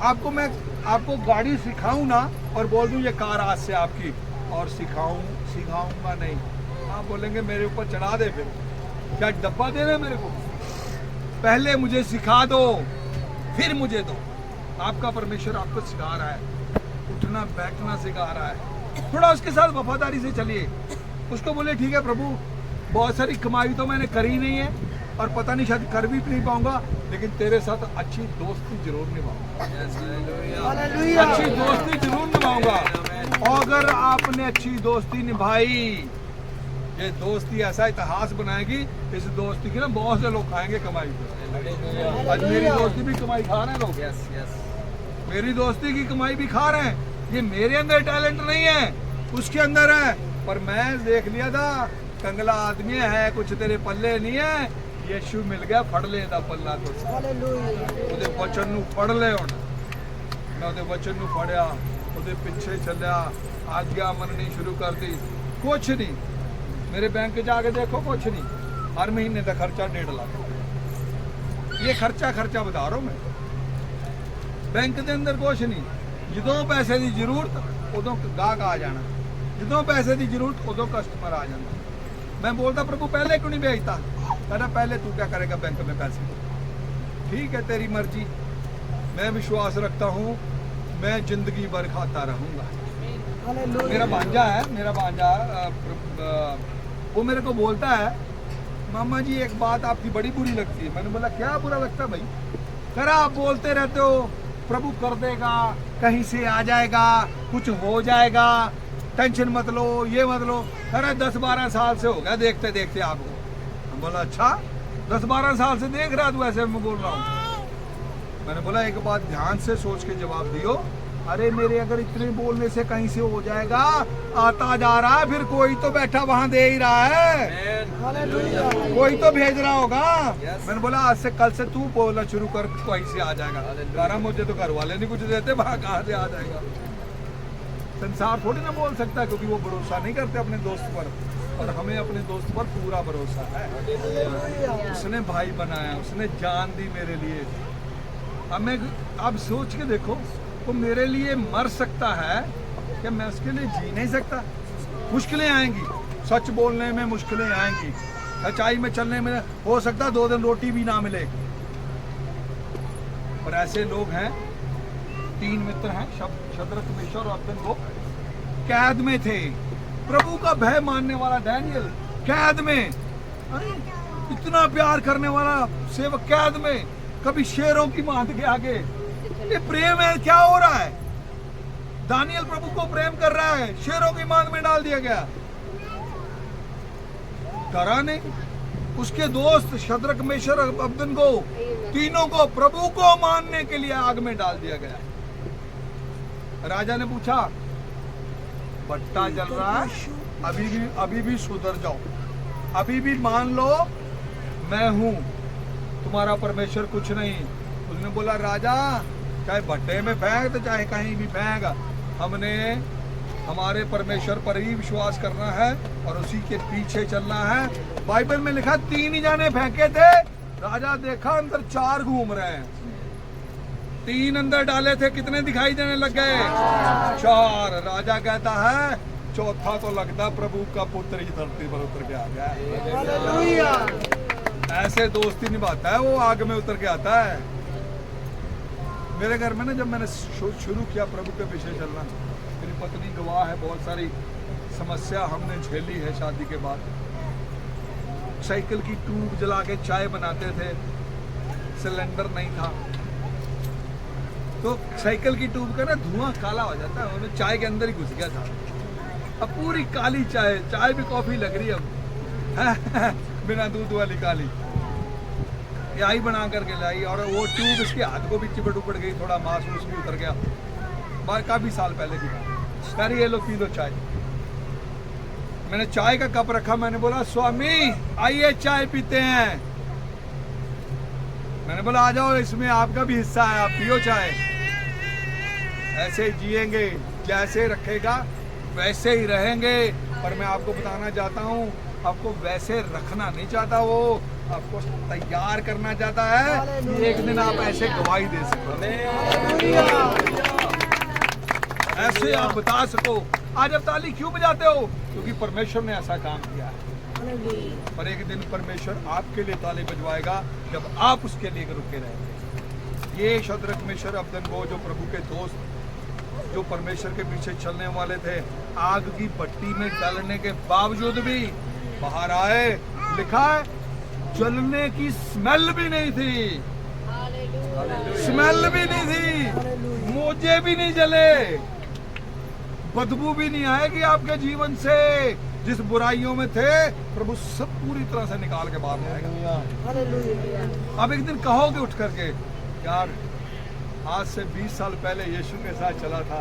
आपको मैं आपको गाड़ी सिखाऊं ना और बोल दूं ये कार आज से आपकी, और सिखाऊंगा नहीं, आप बोलेंगे मेरे ऊपर चढ़ा दे, फिर क्या डब्बा देना मेरे को, पहले मुझे सिखा दो फिर मुझे दो। आपका परमेश्वर आपको सिखा रहा है, उठना बैठना सिखा रहा है। थोड़ा उसके साथ वफादारी से चलिए, उसको बोले ठीक है प्रभु, बहुत सारी कमाई तो मैंने करी नहीं है और पता नहीं शायद कर भी नहीं पाऊंगा, लेकिन तेरे साथ अच्छी दोस्ती जरूर निभाऊंगा, अच्छी दोस्ती जरूर निभाऊंगा। और अगर आपने अच्छी दोस्ती निभाई, ये दोस्ती ऐसा इतिहास बनाएगी, इस दोस्ती की ना बहुत से लोग खाएंगे कमाई को। आज मेरी दोस्ती भी कमाई खा रहे हैं लोग, मेरी दोस्ती की कमाई भी खा रहे हैं। ये मेरे अंदर टैलेंट नहीं है, उसके अंदर है, पर मैं देख लिया था कंगला आदमी है, कुछ तेरे पल्ले नहीं है, यीशु मिल गया, फड़ ले दा पल्ला तो ਉਹਦੇ वचन ਨੂੰ फड़ ले। ਹੁਣ मैं ਉਹਦੇ वचन ਨੂੰ ਫੜਿਆ, ਉਹਦੇ ਪਿੱਛੇ ਚੱਲਿਆ, आज्ञा मननी शुरू कर दी। कुछ नहीं, मेरे बैंक जाके देखो, कुछ नहीं, हर महीने का खर्चा 1.5 लाख, ये खर्चा बता रहा हूं मैं। बैंक के अंदर कुछ नहीं, ਜਦੋਂ पैसे की जरूरत उदों गाहक आ जाना, ਜਦੋਂ पैसे की जरूरत उदों कस्टमर आ जाना। मैं बोलता प्रभु पहले क्यों नहीं भेजता, कहना पहले तू क्या करेगा बैंक में पैसे। ठीक है तेरी मर्जी, मैं विश्वास रखता हूँ, मैं जिंदगी भर खाता रहूंगा। मेरा भांजा है, वो मेरे को बोलता है मामा जी एक बात आपकी बड़ी बुरी लगती है। मैंने बोला क्या बुरा लगता भाई? कह रहा आप बोलते रहते हो प्रभु कर देगा, कहीं से आ जाएगा, कुछ हो जाएगा, टेंशन मत लो, ये मत लो। कह रहा 10-12 साल से हो गया देखते देखते आपको। मैं बोला अच्छा 10-12 साल से देख रहा तू ऐसे, मैं बोल रहा हूँ। मैंने बोला एक बात ध्यान से सोच के जवाब दियो, अरे मेरे अगर इतने बोलने से कहीं से हो जाएगा, आता जा रहा है, फिर कोई तो बैठा वहां दे ही रहा है, कोई तो भेज रहा होगा। मैंने बोला आज से कल से तू बोलना शुरू कर, कहीं से आ जाएगा। कह रहा मुझे तो घर वाले नहीं कुछ देते, वहां कहाँ से आ जाएगा। संसार थोड़ी ना बोल सकता, क्योंकि वो भरोसा नहीं करते अपने दोस्त पर, और हमें अपने दोस्त पर पूरा भरोसा है। उसने भाई बनाया, उसने जान दी मेरे लिए। अब सोच के देखो, वो मेरे लिए मर सकता है, क्या मैं उसके लिए जी नहीं सकता? मुश्किलें आएंगी, सच बोलने में मुश्किलें आएंगी, सच्चाई में चलने में हो सकता 2 दिन रोटी भी ना मिले। और ऐसे लोग हैं, 3 मित्र हैं, शद्रक मेशक और अबेदनगो कैद में थे। प्रभु का भय मानने वाला डैनियल कैद में, इतना प्यार करने वाला सेवक कैद में, कभी शेरों की मांद के आगे। ये प्रेम है, क्या हो रहा है? दानियल प्रभु को प्रेम कर रहा है, शेरों की मांद में डाल दिया गया। डरा नहीं। उसके दोस्त शद्रक मेशक और अबेदनगो, तीनों को प्रभु को मानने के लिए आग में डाल दिया गया। राजा ने पूछा भट्टा जल रहा है, अभी भी सुधर जाओ, अभी भी मान लो मैं हूं, तुम्हारा परमेश्वर कुछ नहीं। उसने बोला राजा चाहे भट्टे में फेंक तो चाहे कहीं भी फेंक, हमने हमारे परमेश्वर पर ही विश्वास करना है और उसी के पीछे चलना है। बाइबल में लिखा 3 ही जाने फेंके थे, राजा देखा अंदर 4 घूम रहे हैं। 3 अंदर डाले थे, कितने दिखाई देने लग गए? 4। राजा कहता है चौथा तो लगता प्रभु का पुत्र ही धरती पर उतर के आ गया। ऐसे दोस्ती निभाता है वो, आग में उतर के आता है। मेरे घर में ना जब मैंने शुरू किया प्रभु के पीछे चलना, मेरी पत्नी गवाह है, बहुत सारी समस्या हमने झेली है शादी के बाद। साइकिल की ट्यूब जला के चाय बनाते थे, सिलेंडर नहीं था, तो साइकिल की ट्यूब का ना धुआं काला हो जाता है, उन्हें चाय के अंदर ही घुस गया था। अब पूरी काली चाय भी कॉफी लग रही है अब बिना दूध वाली काली। यही बना करके लाई, और वो ट्यूब इसके हाथ को भी चिपट उपट गई, थोड़ा मांस भी उतर गया। काफी साल पहले की बात। कह रही ये लो पी लो चाय। मैंने चाय का कप रखा, मैंने बोला स्वामी आइए चाय पीते हैं। मैंने बोला आ जाओ, इसमें आपका भी हिस्सा है, आप पियो चाय। ऐसे ही जिएंगे, जैसे रखेगा वैसे ही रहेंगे। पर मैं आपको बताना चाहता हूँ, आपको वैसे रखना नहीं चाहता, वो आपको तैयार करना चाहता है कि एक दिन आप ऐसे गवाही दे सको, ऐसे आप बता सको। आज आप ताली क्यों बजाते हो? क्योंकि परमेश्वर ने ऐसा काम किया है। पर एक दिन परमेश्वर आपके लिए ताली बजवाएगा जब आप उसके लिए रुके रहेंगे। ये शद्रक मेशक अबेदनगो जो प्रभु के दोस्त, जो परमेश्वर के पीछे चलने वाले थे, आग की भट्टी में डालने के बावजूद भी बाहर आए। लिखा है जलने की स्मेल भी नहीं थी, स्मेल भी नहीं थी, मोजे भी नहीं जले, बदबू भी नहीं आएगी आपके जीवन से। जिस बुराइयों में थे प्रभु सब पूरी तरह से निकाल के बाहर लाएगा। अब एक दिन कहोगे उठ करके, यार आज से 20 साल पहले यीशु के साथ चला था,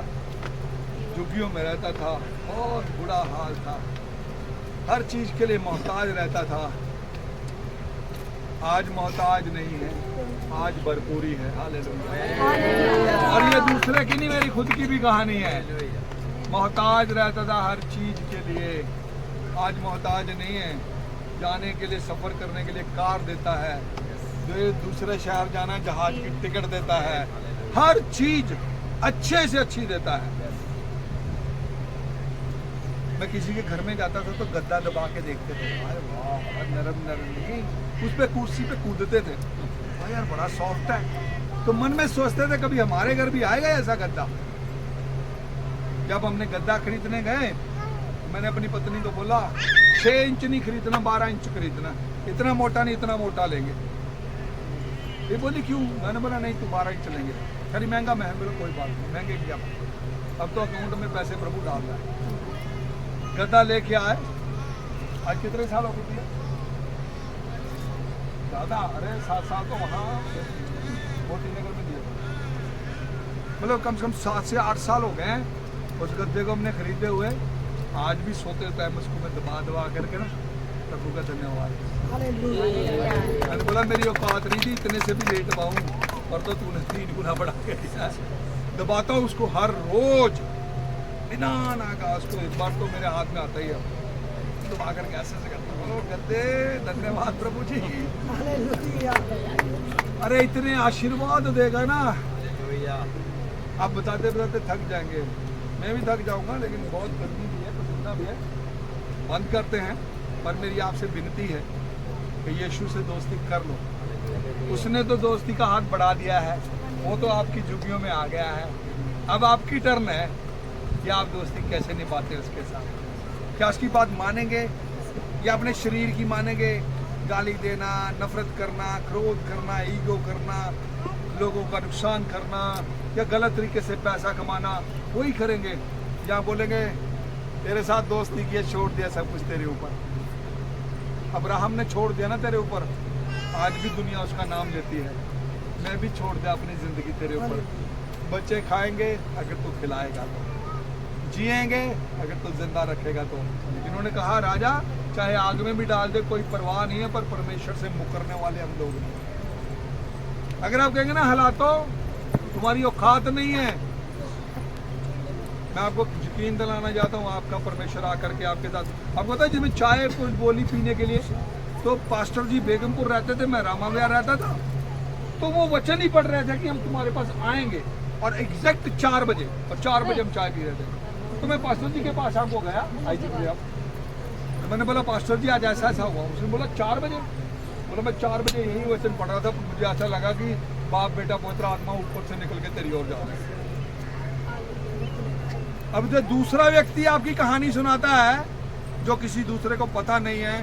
झुग्गियों में रहता था, बहुत बुरा हाल था, हर चीज के लिए मोहताज रहता था। आज मोहताज नहीं है, आज भरपूरी है। हालेलुया। और ये दूसरे की नहीं, मेरी खुद की भी कहानी है। मोहताज रहता था हर चीज के लिए, आज मोहताज नहीं है। जाने के लिए, सफर करने के लिए कार देता है, जो दूसरे शहर जाना है जहाज की टिकट देता है, हर चीज अच्छे से अच्छी देता है। मैं किसी के घर में जाता था तो गद्दा दबा के देखते थे, अरे वाह नरम नरम, नहीं उस पे कुर्सी पे कूदते थे, यार बड़ा सॉफ्ट है। तो मन में सोचते थे कभी हमारे घर भी आएगा ऐसा गद्दा। जब हमने गद्दा खरीदने गए, मैंने अपनी पत्नी को बोला 6 इंच नहीं खरीदना, 12 इंच खरीदना, इतना मोटा नहीं, इतना मोटा लेंगे। ये बोली क्यों? मैंने बोला नहीं तू 12 इंच लेंगे। खरी महंगा, मैं बोला कोई बात नहीं, महंगे क्या, अब तो अकाउंट में पैसे प्रभु डाल रहा है। गद्दा लेके आए। आज कितने साल हो गए? दादा, अरे 7 साल तो वहाँ मोती नगर में दिए, मतलब कम से कम 7 से 8 साल हो गए हैं उस गद्दे को हमने खरीदे हुए। आज भी सोते टाइम उसको मैं दबा करके ना, प्रभु का धन्यवाद। मैंने बोला मेरी औकात नहीं थी इतने से भी लेट पाऊँ, और तो तूने 3 गुना बढ़ा के दिया। दबाता हूँ उसको हर रोज बिना नागा, उसको एक बार तो मेरे हाथ में आता ही है, दबा करके ऐसे से करता हूँ, गद्दे धन्यवाद प्रभु जी। अरे इतने आशीर्वाद देगा ना, आप बताते बताते थक जाएंगे, मैं भी थक जाऊंगा, लेकिन बहुत गर्मी भी है, पसीना भी है। बंद करते हैं, पर मेरी आपसे विनती है कि यीशु से दोस्ती कर लो। उसने तो दोस्ती का हाथ बढ़ा दिया है, वो तो आपकी झुग्गियों में आ गया है। अब आपकी टर्न है कि आप दोस्ती कैसे निभाते उसके साथ। क्या उसकी बात मानेंगे या अपने शरीर की मानेंगे? गाली देना, नफरत करना, क्रोध करना, ईगो करना, लोगों का नुकसान करना, या गलत तरीके से पैसा कमाना, वही करेंगे। या बोलेंगे तेरे साथ दोस्ती किया, छोड़ दिया सब कुछ तेरे ऊपर। अब्राहम ने छोड़ दिया ना तेरे ऊपर, आज भी दुनिया उसका नाम लेती है। मैं भी छोड़ दिया अपनी जिंदगी तेरे ऊपर। बच्चे खाएंगे अगर तू खिलाएगा तो, जिएंगे अगर तू जिंदा रखेगा तो। इन्होंने कहा राजा चाहे आग में भी डाल दे कोई परवाह नहीं है, पर परमेश्वर से मुकरने वाले हम लोग नहीं। अगर आप कहेंगे ना हालातों तुम्हारी औकात नहीं है, मैं आपको यकीन दिलाना चाहता हूँ, आपका परमेश्वर आकर के आपके साथ। आपको पता है जिसमें चाय बोली पीने के लिए, तो पास्टर जी बेगमपुर रहते थे, मैं रामा विहार रहता था, तो वो वचन ही पढ़ रहे थे कि हम तुम्हारे पास आएंगे, और एग्जैक्ट 4 बजे, और 4 बजे हम चाय पी रहे थे। तो मैं पास्टर जी के पास आपको गया, आई जी आप, मैंने बोला पास्टर जी आज ऐसा ऐसा हुआ। उसने बोला 4 बजे? बोला मैं 4 बजे यही वचन पढ़ रहा था, मुझे ऐसा लगा कि बाप बेटा पवित्र आत्मा ऊपर से निकल के तेरी ओर जा रहा है। अब जो दूसरा व्यक्ति आपकी कहानी सुनाता है जो किसी दूसरे को पता नहीं है,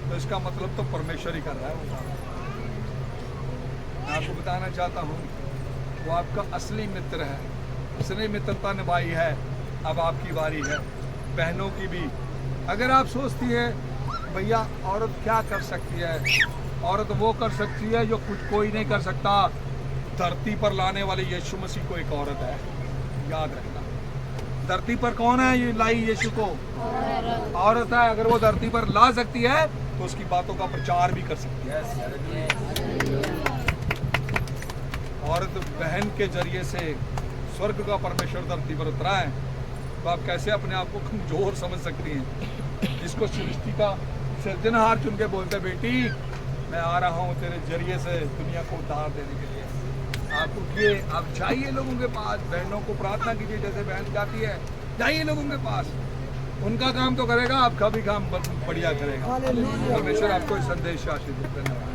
तो इसका मतलब तो परमेश्वर ही कर रहा है। मैं आपको बताना चाहता हूँ वो आपका असली मित्र है, उसने मित्रता निभाई है, अब आपकी बारी है। बहनों की भी, अगर आप सोचती है भैया औरत क्या कर सकती है, औरत वो कर सकती है जो कुछ कोई नहीं कर सकता। धरती पर लाने वाले यीशु मसीह को एक औरत है, याद रखना। धरती पर कौन है ये लाई यीशु को? औरत है। अगर वो धरती पर ला सकती है तो उसकी बातों का प्रचार भी कर सकती है। औरत बहन के जरिए से स्वर्ग का परमेश्वर धरती पर उतरा है, तो आप कैसे अपने आप को कमजोर समझ सकती हैं? जिसको सृष्टि का सिरजनहार चुन के बोलते, बेटी मैं आ रहा हूँ तेरे जरिए से दुनिया को उद्धार देने के लिए। आप उठिए, आप जाइए लोगों के पास, बहनों को प्रार्थना कीजिए, जैसे बहन जाती है, जाइए लोगों के पास। उनका काम तो करेगा, आपका भी काम बढ़िया करेगा। परमेश्वर आपको इस संदेश से आशीर्वाद देने वाला है।